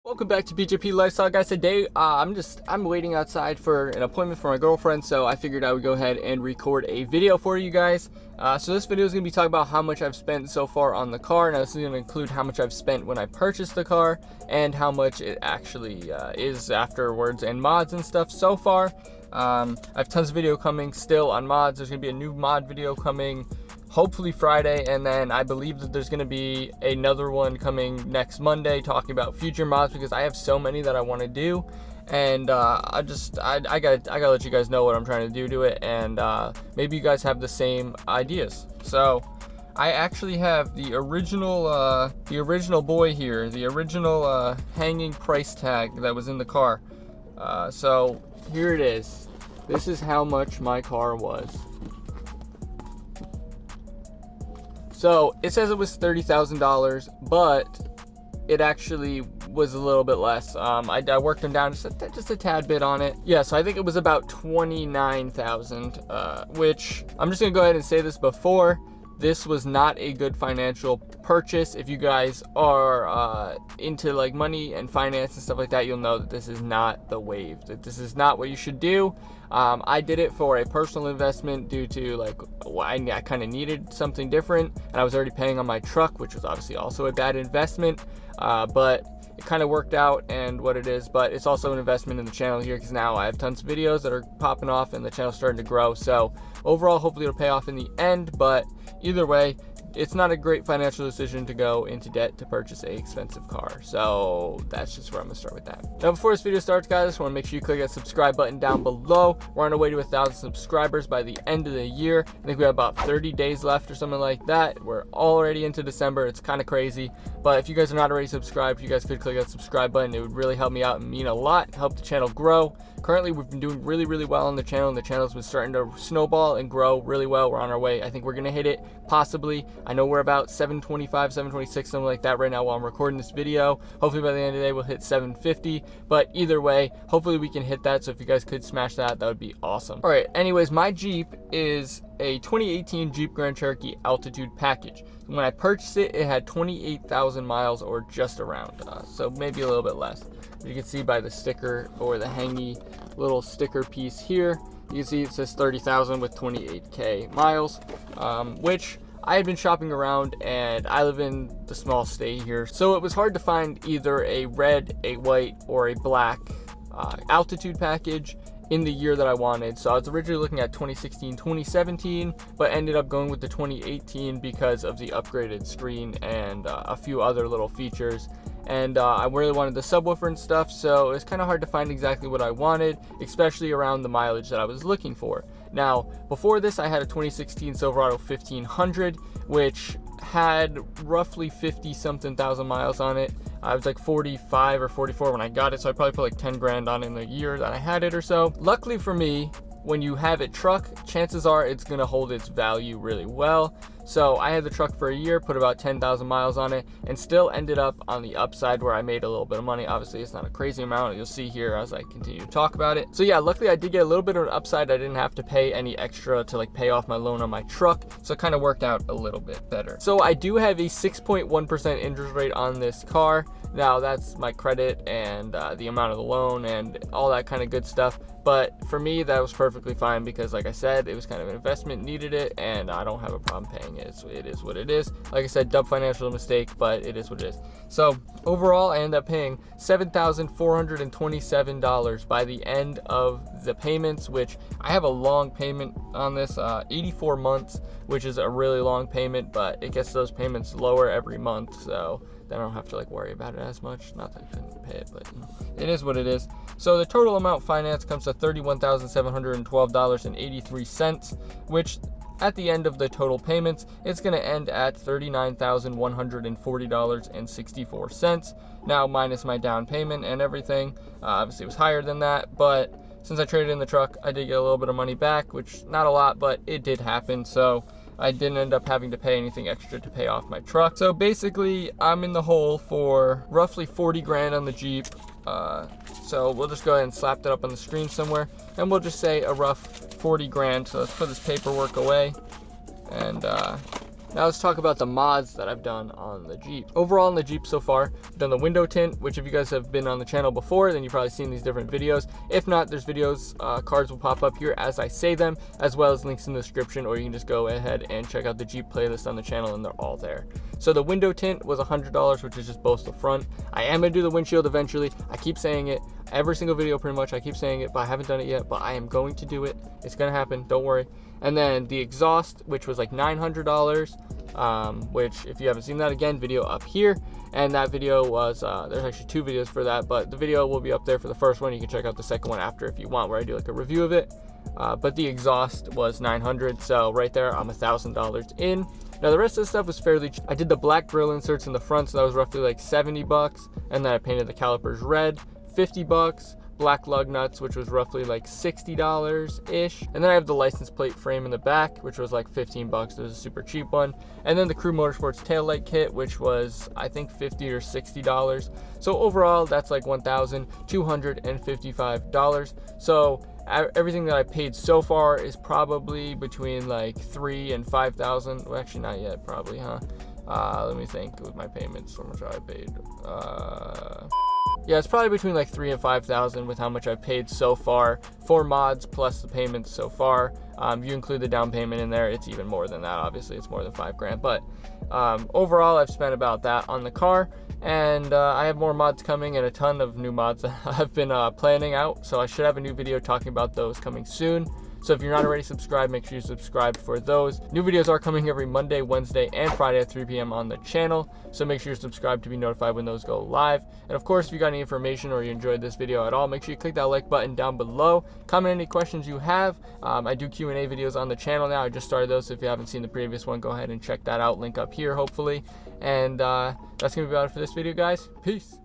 Welcome back to BJP Lifestyle, guys. Today I'm waiting outside for an appointment for my girlfriend, so I figured I would go ahead and record a video for you guys. So this video is going to be talking about how much I've spent so far on the car. Now this is going to include how much I've spent when I purchased the car and how much it actually is afterwards and mods and stuff so far. I have tons of video coming still on mods. There's going to be a new mod video coming hopefully Friday, and then I believe that there's going to be another one coming next Monday talking about future mods, because I have so many that I want to do, and I gotta let you guys know what I'm trying to do to it, and maybe you guys have the same ideas. So I actually have the original boy here, the original hanging price tag that was in the car. So here it is. This is how much my car was. So it says it was $30,000, but it actually was a little bit less. I worked them down just a tad bit on it. Yeah, so I think it was about $29,000, which I'm just gonna go ahead and say this before. This was not a good financial purchase. If you guys are into like money and finance and stuff like that, you'll know that this is not the wave, that this is not what you should do. I did it for a personal investment due to like I kind of needed something different, and I was already paying on my truck, which was obviously also a bad investment, but it kind of worked out and what it is. But it's also an investment in the channel here, because now I have tons of videos that are popping off and the channel's starting to grow. So overall, hopefully it'll pay off in the end, but either way, it's not a great financial decision to go into debt to purchase an expensive car. So that's just where I'm gonna start with that. Now, before this video starts, guys, I just wanna make sure you click that subscribe button down below. We're on our way to 1,000 subscribers by the end of the year. I think we have about 30 days left or something like that. We're already into December. It's kind of crazy. But if you guys are not already subscribed, you guys could click that subscribe button. It would really help me out and mean a lot, help the channel grow. Currently, we've been doing really well on the channel, and the channel's been starting to snowball and grow really well. We're on our way. I think we're gonna hit it, possibly. I know we're about 725, 726, something like that right now while I'm recording this video. Hopefully by the end of the day, we'll hit 750. But either way, hopefully we can hit that. So if you guys could smash that, that would be awesome. All right, anyways, my Jeep is a 2018 Jeep Grand Cherokee Altitude package. When I purchased it, it had 28,000 miles or just around, so maybe a little bit less. You can see by the sticker or the hangy little sticker piece here, you can see it says 30,000 with 28K miles, which I had been shopping around, and I live in the small state here, so it was hard to find either a red, a white, or a black altitude package in the year that I wanted. So I was originally looking at 2016, 2017, but ended up going with the 2018 because of the upgraded screen and a few other little features. And I really wanted the subwoofer and stuff, so it was kind of hard to find exactly what I wanted, especially around the mileage that I was looking for. Now, before this, I had a 2016 Silverado 1500, which had roughly 50-something thousand miles on it. I was like 45 or 44 when I got it, so I probably put like 10 grand on it in the year that I had it or so. Luckily for me, when you have a truck, chances are it's gonna hold its value really well. So I had the truck for a year, put about 10,000 miles on it, and still ended up on the upside where I made a little bit of money. Obviously, it's not a crazy amount. You'll see here as I continue to talk about it. So yeah, luckily I did get a little bit of an upside. I didn't have to pay any extra to like pay off my loan on my truck. So it kind of worked out a little bit better. So I do have a 6.1% interest rate on this car. Now that's my credit and the amount of the loan and all that kind of good stuff. But for me, that was perfectly fine, because like I said, it was kind of an investment, needed it, and I don't have a problem paying it. It is what it is. Like I said, dumb financial mistake, but it is what it is. So overall, I ended up paying $7,427 by the end of the payments, which I have a long payment on this, 84 months, which is a really long payment, but it gets those payments lower every month, so then I don't have to like worry about it as much. Not that I couldn't pay it, but you know, it is what it is. So the total amount financed comes to $31,712.83, which at the end of the total payments, it's going to end at $39,140.64. Now, minus my down payment and everything, obviously it was higher than that, but since I traded in the truck, I did get a little bit of money back, which not a lot, but it did happen. So I didn't end up having to pay anything extra to pay off my truck. So basically, I'm in the hole for roughly 40 grand on the Jeep. So we'll just go ahead and slap that up on the screen somewhere, and we'll just say a rough 40 grand. So let's put this paperwork away, and Now let's talk about the mods that I've done on the Jeep. Overall on the Jeep so far, I've done the window tint, which if you guys have been on the channel before, then you've probably seen these different videos. If not, there's videos, cards will pop up here as I say them, as well as links in the description, or you can just go ahead and check out the Jeep playlist on the channel and they're all there. So the window tint was $100, which is just both the front. I am gonna do the windshield eventually. I keep saying it. Every single video pretty much I keep saying it, but I haven't done it yet, but I am going to do it. It's gonna happen, don't worry. And then the exhaust, which was like $900, which if you haven't seen that, again, video up here. And that video was, there's actually 2 videos for that, but the video will be up there for the first one. You can check out the second one after if you want, where I do like a review of it. But the exhaust was $900, so right there I'm $1,000 in. Now the rest of the stuff was fairly cheap. I did the black grill inserts in the front, so that was roughly like $70, and then I painted the calipers red, $50. Black lug nuts, which was roughly like $60-ish. And then I have the license plate frame in the back, which was like $15. It was a super cheap one. And then the Crew Motorsports taillight kit, which was I think $50 or $60. So overall, that's like $1,255. So everything that I paid so far is probably between like $3,000 and $5,000. Well, actually not yet, probably, huh? Let me think with my payments, how much I paid. Yeah, it's probably between like $3,000 and $5,000 with how much I've paid so far for mods plus the payments so far. You include the down payment in there, it's even more than that. Obviously, it's more than $5,000. But overall, I've spent about that on the car, and I have more mods coming and a ton of new mods that I've been planning out. So I should have a new video talking about those coming soon. So if you're not already subscribed, make sure you subscribe for those. New videos are coming every Monday, Wednesday, and Friday at 3 p.m. on the channel. So make sure you're subscribed to be notified when those go live. And of course, if you got any information or you enjoyed this video at all, make sure you click that like button down below. Comment any questions you have. I do Q&A videos on the channel now. I just started those, so if you haven't seen the previous one, go ahead and check that out. Link up here, hopefully. And that's going to be about it for this video, guys. Peace.